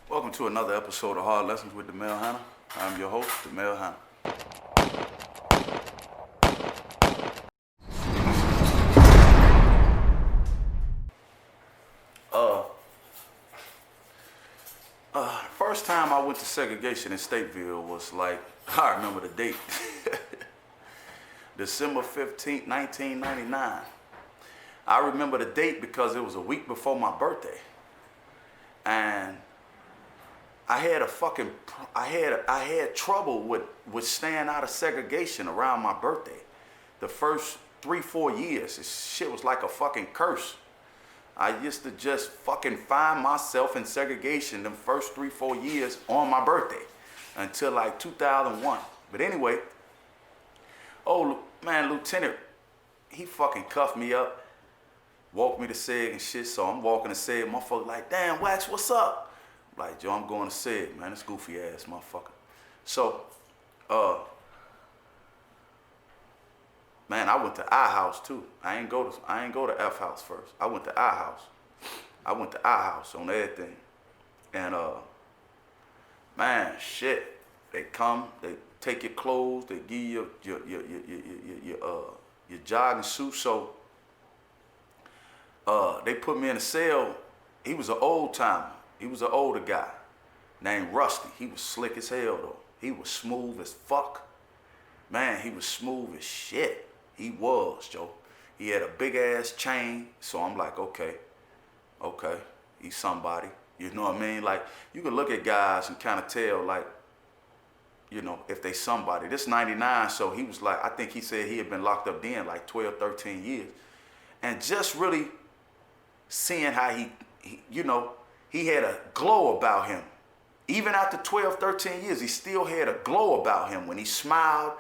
Welcome to another episode of Hard Lessons with Demel Hannah. I'm your host, Demel Hannah. First time I went to segregation in Stateville was like, I remember the date, December 15th, 1999. I remember the date because it was a week before my birthday. And I had trouble with staying out of segregation around my birthday. The first 3-4 years, this shit was like a fucking curse. I used to just fucking find myself in segregation the first 3-4 years on my birthday until like 2001. But anyway, oh man, Lieutenant, he fucking cuffed me up, walked me to Seg and shit. So I'm walking to Seg, motherfucker like, damn, Wax, what's up? I'm like, Joe, I'm going to Seg, man, this goofy ass motherfucker. So, man, I went to I house too. I ain't go to F house first. I went to I house. I went to I house on everything. And man, shit. They come, they take your clothes, they give you your jogging suit. So they put me in a cell. He was an old timer. He was an older guy named Rusty. He was slick as hell though. He was smooth as fuck. Man, he was smooth as shit. He was, Joe. He had a big ass chain. So I'm like, okay, he's somebody. You know what I mean? Like, you can look at guys and kind of tell, like, you know, if they somebody. This 99, so he was like, I think he said he had been locked up then like 12, 13 years. And just really seeing how he you know, he had a glow about him. Even after 12, 13 years, he still had a glow about him. When he smiled,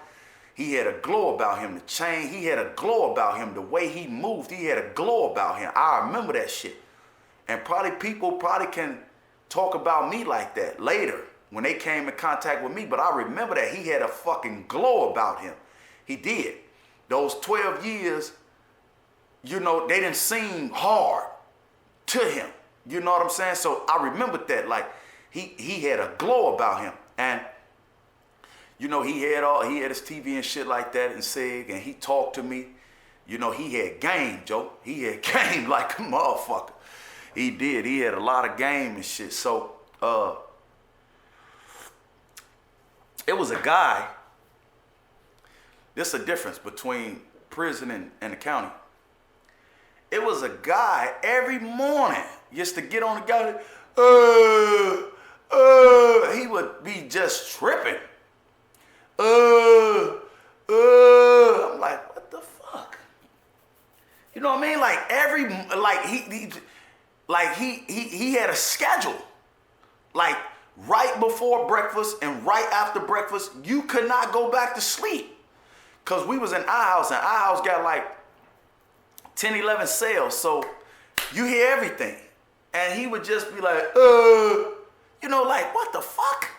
he had a glow about him. The chain, he had a glow about him. The way he moved, he had a glow about him. I remember that shit. And people can talk about me like that later when they came in contact with me. But I remember that he had a fucking glow about him. He did. Those 12 years, you know, they didn't seem hard to him. You know what I'm saying? So I remembered that, like, he had a glow about him. And you know, he had his TV and shit like that and Seg, and he talked to me. You know, he had game, Joe. He had game like a motherfucker. He did. He had a lot of game and shit. So, it was a guy. There's a difference between prison and the county. It was a guy every morning used to get on the guy, he would be just tripping. I'm like, what the fuck? You know what I mean? Like he had a schedule. Like right before breakfast and right after breakfast, you could not go back to sleep. Cause we was in our house, and our house got like 10, 11 cells. So you hear everything. And he would just be like, you know, like, what the fuck?